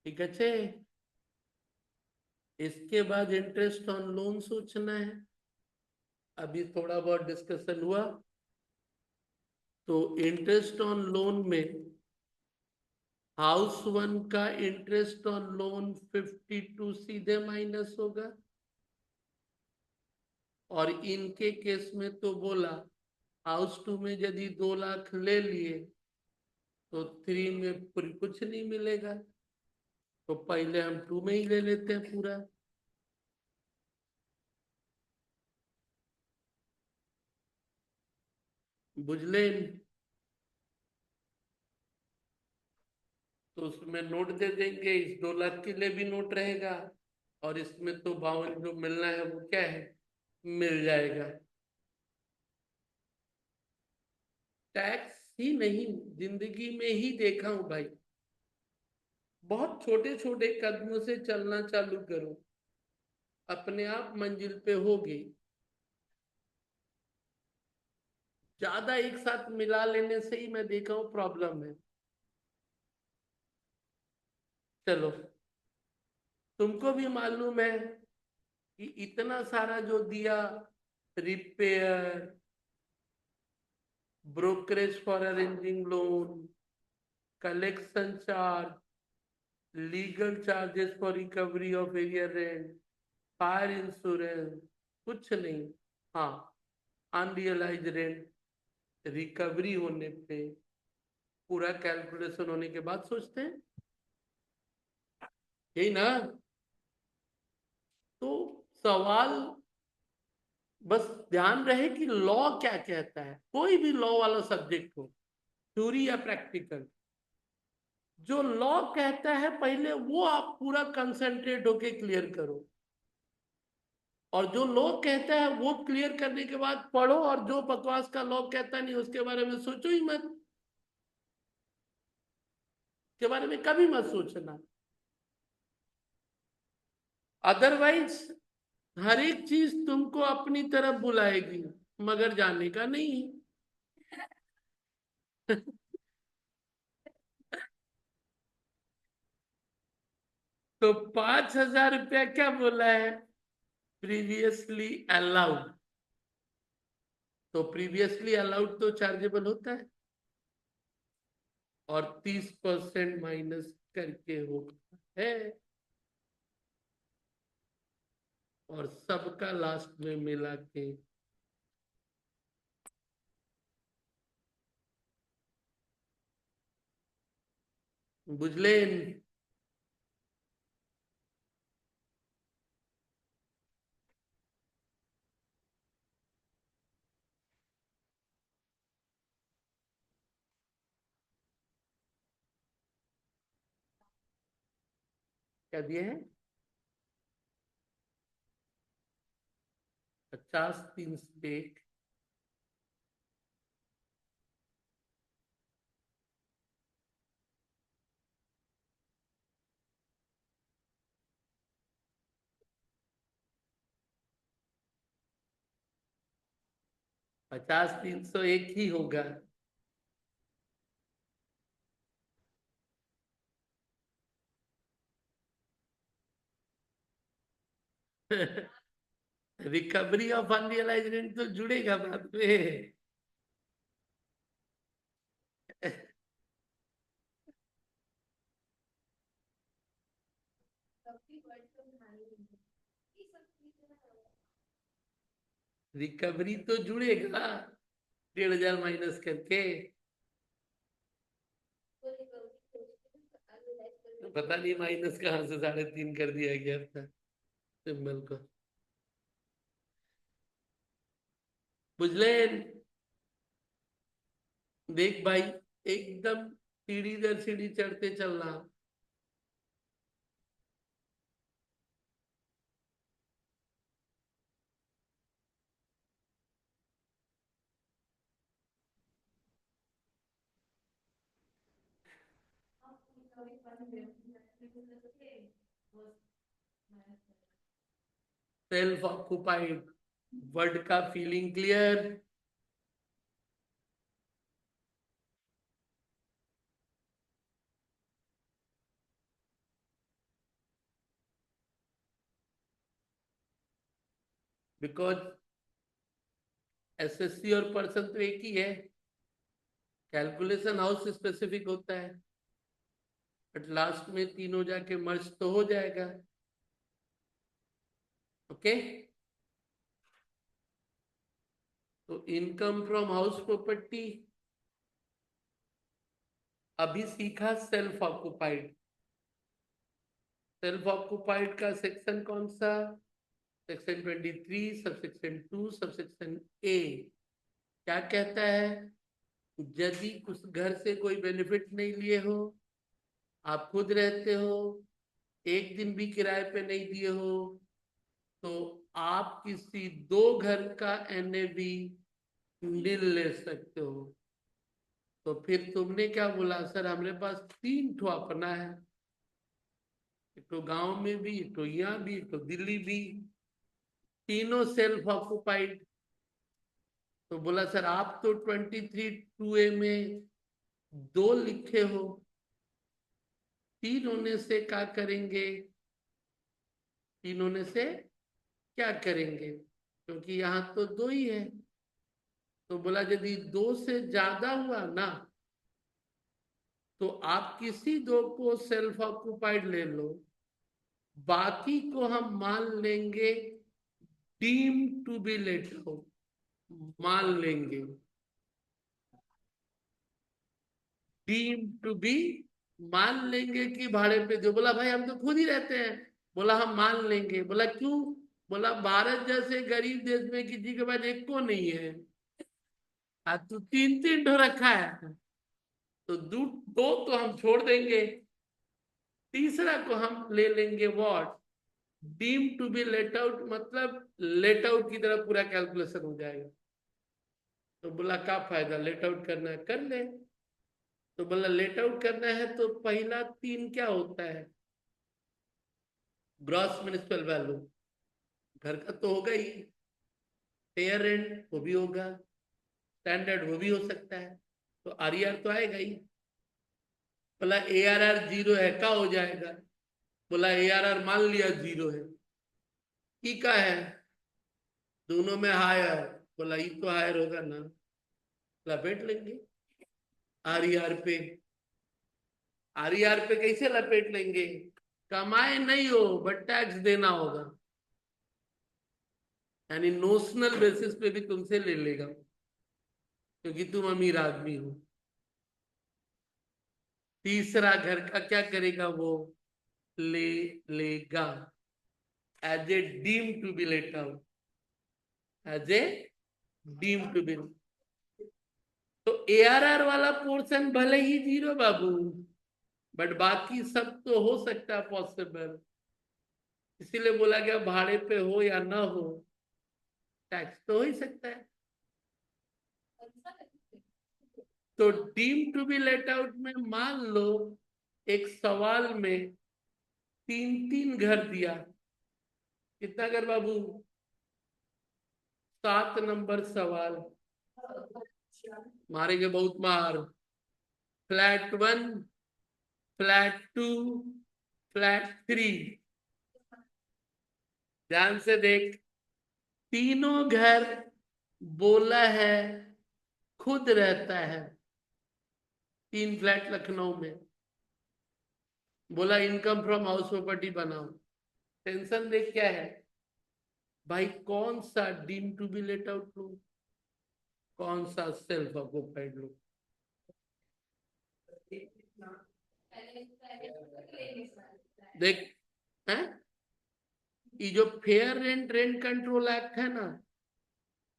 ठीक है। इसके बाद इंटरेस्ट ऑन लोन सोचना है। अभी थोड़ा बहुत डिस्कशन हुआ। तो इंटरेस्ट ऑन लोन में हाउस वन का इंटरेस्ट ऑन लोन 52 सीधे माइनस होगा, और इनके केस में तो बोला हाउस टू में यदि 2 लाख ले लिए तो 3 में कुछ नहीं मिलेगा, तो पहले हम 2 में ही ले लेते हैं पूरा। बुझले। तो उसमें नोट दे देंगे, इस 2 लाख के लिए भी नोट रहेगा, और इसमें तो 52 जो मिलना है वो क्या है, मिल जाएगा। टैक्स ही नहीं, जिंदगी में ही देखा हूं भाई, बहुत छोटे छोटे कदमों से चलना चालू करो, अपने आप मंजिल पे होगे। ज्यादा एक साथ मिला लेने से ही मैं देखा हूं प्रॉब्लम है। चलो, तुमको भी मालूम है कि इतना सारा जो दिया, repair, brokerage for arranging loan, collection charge, legal charges for recovery of arrear rent, fire insurance, कुछ नहीं। हाँ, अनरियलाइज रेंट रिकवरी होने पे, पूरा कैलकुलेशन होने के बाद सोचते हैं, यही ना। तो सवाल बस ध्यान रहे कि लॉ क्या कहता है, कोई भी लॉ वाला सब्जेक्ट हो, थ्योरी या प्रैक्टिकल, जो लॉ कहता है पहले वो आप पूरा कंसंट्रेट होके क्लियर करो, और जो लॉ कहता है वो क्लियर करने के बाद पढ़ो, और जो बकवास का लॉ कहता नहीं उसके बारे में सोचो ही मत, के बारे में कभी मत सोचना। अदरवाइज हर एक चीज तुमको अपनी तरफ बुलाएगी, मगर जाने का नहीं। तो 5,000 रुपया क्या बोला है, प्रीवियसली अलाउड। तो प्रीवियसली अलाउड तो चार्जेबल होता है, और 30% माइनस करके होता है, और सबका लास्ट में मिला के। बुझले। क्या दिए हैं, 50, 3 से 1। 50, 301 ही होगा। रिकवरी ऑफ अनरियलाइज रेंट तो जुड़ेगा बाद में। रिकवरी तो जुड़ेगा 1,500 माइनस करके। तो पता नहीं माइनस कहाँ से 3.5 कर दिया गया था सिंबल को। बुझले। देख भाई, एकदम सीढ़ी दर सीढ़ी चढ़ते चलना। सेल्फ ऑक्युपाइड वर्ड का फीलिंग क्लियर। बिकॉज एसएससी और पर्सन तो एक ही है, कैलकुलेशन हाउस स्पेसिफिक होता है, बट लास्ट में तीनों जाके मर्ज तो हो जाएगा। ओके। तो इनकम फ्रॉम हाउस प्रॉपर्टी अभी सीखा, सेल्फ ऑक्युपाइड। सेल्फ ऑक्युपाइड का सेक्शन कौन सा, सेक्शन 23, सबसेक्शन 2, सबसेक्शन ए। क्या कहता है? यदि उस घर से कोई बेनिफिट नहीं लिए हो, आप खुद रहते हो, एक दिन भी किराए पे नहीं दिए हो, तो आप किसी दो घर का NAV नील ले सकते हो। तो फिर तुमने क्या बोला? सर हमारे पास 3 ठो अपना है, एक तो गांव में भी, एक तो यहाँ भी, एक तो दिल्ली भी, तीनों सेल्फ ऑक्युपाइड। तो बोला सर आप तो 23(2)A में 2 लिखे हो, 3 होने से क्या करेंगे? 3 होने से क्या करेंगे? क्योंकि यहाँ तो 2 ही है। तो बोला यदि 2 से ज्यादा हुआ ना, तो आप किसी 2 को सेल्फ ऑक्युपाइड ले लो, बाकी को हम मान लेंगे deem to be let out, मान लेंगे डीम टू बी, मान लेंगे कि भाड़े पे दो। बोला भाई हम तो खुद ही रहते हैं। बोला हम मान लेंगे। बोला क्यों? बोला भारत जैसे गरीब देश में किसी के पास एक को नहीं है, आज तू 3 ढो रखा है, तो दो तो हम छोड़ देंगे, तीसरा को हम ले लेंगे what, deem to be let out, मतलब लेट आउट की तरह पूरा कैलकुलेशन हो जाएगा। तो बोला क्या फायदा, लेट आउट करना है कर ले। तो बोला लेट आउट करना है तो पहला 3 क्या होता है? ग्रॉस म्युनिसिपल वैल्यू, घर का तो होगा ही, फेयर रेंट वो भी होगा, स्टैंडर्ड वो भी हो सकता है, तो RER तो आएगा ही। बोला ARR 0 है, क्या हो जाएगा? बोला ARR मान लिया 0 है, की का है, दोनों में हायर। बोला ये तो हायर होगा ना, लपेट लेंगे RER पे। RER पे कैसे लपेट लेंगे? कमाए नहीं हो बट टैक्स देना होगा, यानी नोशनल बेसिस पे भी तुमसे ले लेगा क्योंकि तुम अमीर आदमी हो। तीसरा घर का क्या करेगा वो? ले लेगा as a deem to be let out, as a deem to be. तो ARR वाला पोर्शन भले ही 0 बाबू, बट बाकी सब तो हो सकता है पॉसिबल। इसीलिए बोला गया भाड़े पे हो या ना हो, टैक्स तो हो ही सकता है। तो deem to be let out में मान लो एक सवाल में 3 घर दिया, कितना घर बाबू? 7 नंबर सवाल, मारेंगे बहुत मार। फ्लैट 1, फ्लैट 2, फ्लैट 3, ध्यान से देख, तीनों घर बोला है खुद रहता है, 3 फ्लैट लखनऊ में। बोला इनकम फ्रॉम हाउस प्रॉपर्टी बनाओ। टेंशन देख क्या है भाई, कौन सा deem to be let out लो, कौन सा सेल्फ ऑक्युपाइड लो? देख है, ये जो फेयर रेंट कंट्रोल एक्ट है ना,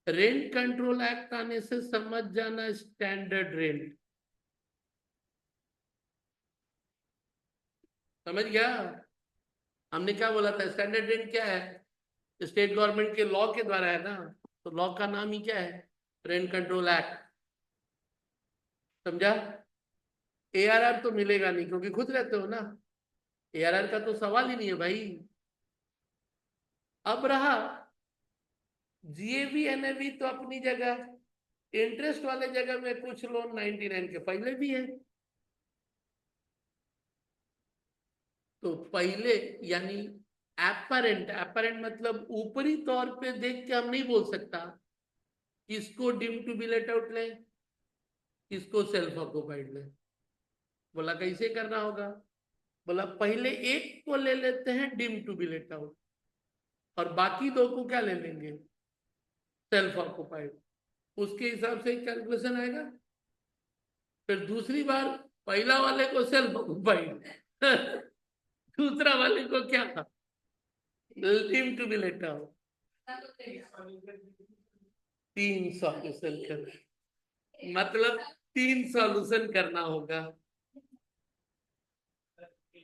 रेंट कंट्रोल एक्ट आने से समझ जाना स्टैंडर्ड रेंट, समझ गया? हमने क्या बोला था, स्टैंडर्ड रेंट क्या है? स्टेट गवर्नमेंट के लॉ के द्वारा है ना, तो लॉ का नाम ही क्या है? Rent control act. समझा? ARR तो मिलेगा नहीं क्योंकि खुद रहते हो ना, ARR का तो सवाल ही नहीं है भाई। अब रहा GAV NAV तो अपनी जगह, इंटरेस्ट वाले जगह में कुछ लोन 99 के पहले भी है। तो पहले यानी एपरेंट मतलब ऊपरी तौर पे देख के हम नहीं बोल सकता किसको deem to be let out लें, किसको सेल्फ ऑक्युपाइड लें। बोला कैसे करना होगा? बोला पहले एक को ले लेते हैं deem to be let out, और बाकी 2 को क्या ले लेंगे? Self occupied. उसके हिसाब से कैलकुलेशन आएगा। फिर दूसरी बार पहला वाले को सेल्फ ऑक्युपाइड दूसरा वाले को क्या था? Deem to be let out. 3 solution करना, मतलब 3 सॉल्यूशन करना होगा।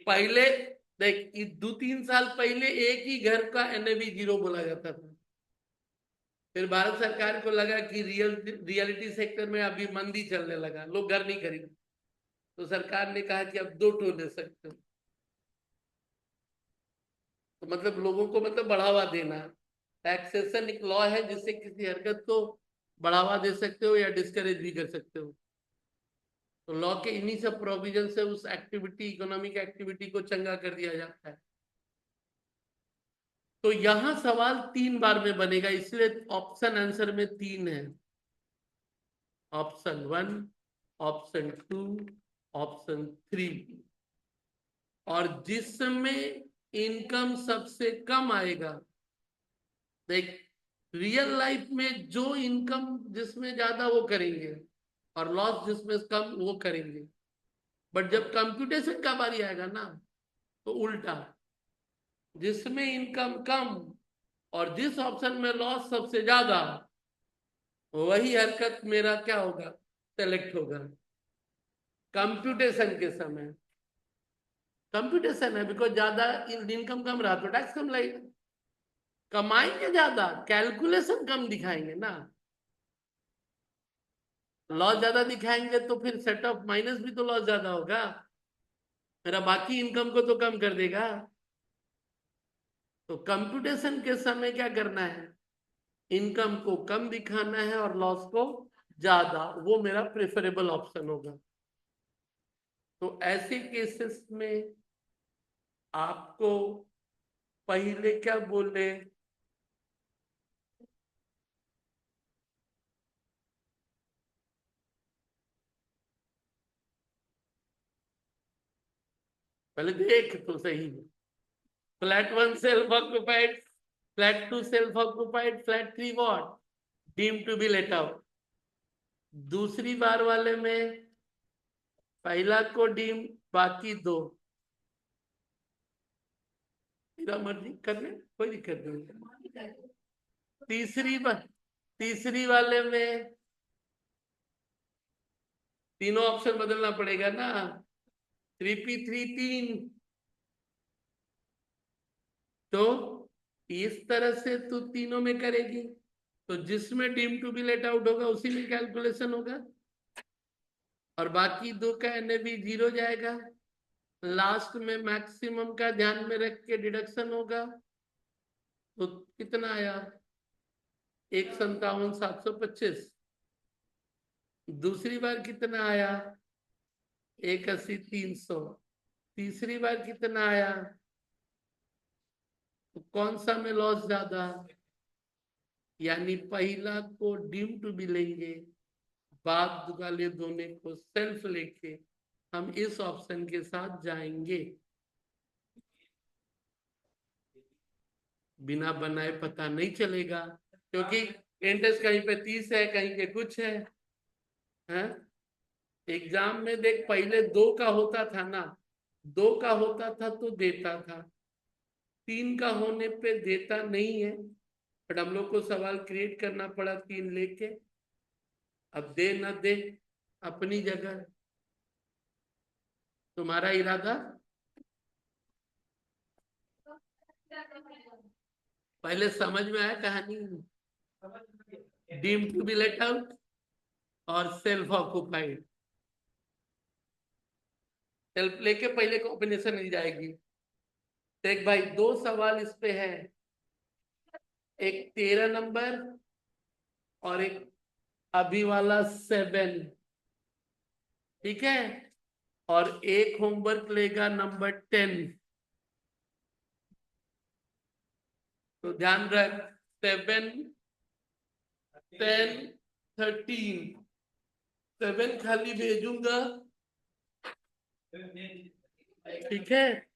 पहले देख, 2-3 साल पहले एक ही घर का NAV 0 बोला जाता था। फिर भारत सरकार को लगा कि रियलिटी सेक्टर में अभी मंदी चलने लगा, लोग घर नहीं खरीदे, तो सरकार ने कहा कि अब 2 ठो ले सकते हो। तो मतलब लोगों को मतलब बढ़ावा देना। टैक्सेशन एक लॉ है जिससे किसी हरकत को बढ़ावा दे सकते हो या डिस्करेज भी कर सकते हो। तो लॉ के इन्हीं सब प्रोविजन से उस एक्टिविटी, इकोनॉमिक एक्टिविटी को चंगा कर दिया जाता है। तो यहां सवाल 3 बार में बनेगा, इसलिए ऑप्शन आंसर में 3 है। Option 1, option 2, option 3। और जिसमें इनकम सबसे कम आएगा, देख रियल लाइफ में जो इनकम जिसमें ज्यादा वो करेंगे और लॉस जिसमें कम वो करेंगे। बट जब कंप्यूटेशन का बारी आएगा ना, तो उल्टा, जिसमें इनकम कम और जिस ऑप्शन में लॉस सबसे ज्यादा, वही हरकत मेरा क्या होगा, सेलेक्ट होगा कंप्यूटेशन के समय। कंप्यूटेशन है बिकॉज ज्यादा इनकम कम रहा तो टैक्स कम लगेगा, कमाएंगे ज्यादा, कैलकुलेशन कम दिखाएंगे ना। लॉस ज्यादा दिखाएंगे तो फिर सेट ऑफ माइनस भी तो लॉस ज्यादा होगा, मेरा बाकी इनकम को तो कम कर देगा। तो कंप्यूटेशन के समय क्या करना है, इनकम को कम दिखाना है और लॉस को ज्यादा, वो मेरा प्रेफरेबल ऑप्शन होगा। तो ऐसे केसेस में आपको पहले क्या बोले, पहले देख तो सही, flat 1 self occupied, flat 2 self occupied, flat 3 what, deem to be let out. दूसरी बार वाले में पहला को डीम, बाकी 2 मेरा मर्जी करने, कोई दिक्कत नहीं। तीसरी वाले में तीनों ऑप्शन बदलना पड़ेगा ना, 3P3 3। तो इस तरह से तू तीनों में करेगी, तो जिसमें deem to be let out होगा उसी में कैलकुलेशन होगा, और बाकी 2 का NAV 0 जाएगा। लास्ट में मैक्सिमम का ध्यान में रख के डिडक्शन होगा। तो कितना आया, 157,725। दूसरी बार कितना आया, 81,300। तीसरी बार कितना आया, तो कौन सा में लॉस ज्यादा, यानी पहला को डीम टू बी लेंगे, बाद वाले दोनों को सेल्फ लेके हम इस ऑप्शन के साथ जाएंगे। बिना बनाए पता नहीं चलेगा, क्योंकि इंटरेस्ट कहीं पे 30 है, कहीं पे कुछ है, हैं? एग्जाम में देख पहले 2 का होता था ना, 2 का होता था तो देता था, 3 का होने पे देता नहीं है। बट हम लोग को सवाल क्रिएट करना पड़ा 3 लेके। अब दे न दे अपनी जगह, तुम्हारा इरादा। पहले समझ में आया कहानी, deem to be let out और सेल्फ ऑक्युपाइड। सेल्फ लेके पहले कॉम्बिनेशन मिल जाएगी। देख भाई 2 सवाल इस पे है, एक 13 नंबर और एक अभी वाला 7, ठीक है। और एक होमवर्क लेगा नंबर 10। तो ध्यान रख, 7, 10, 13, 7 खाली भेजूंगा, ठीक है।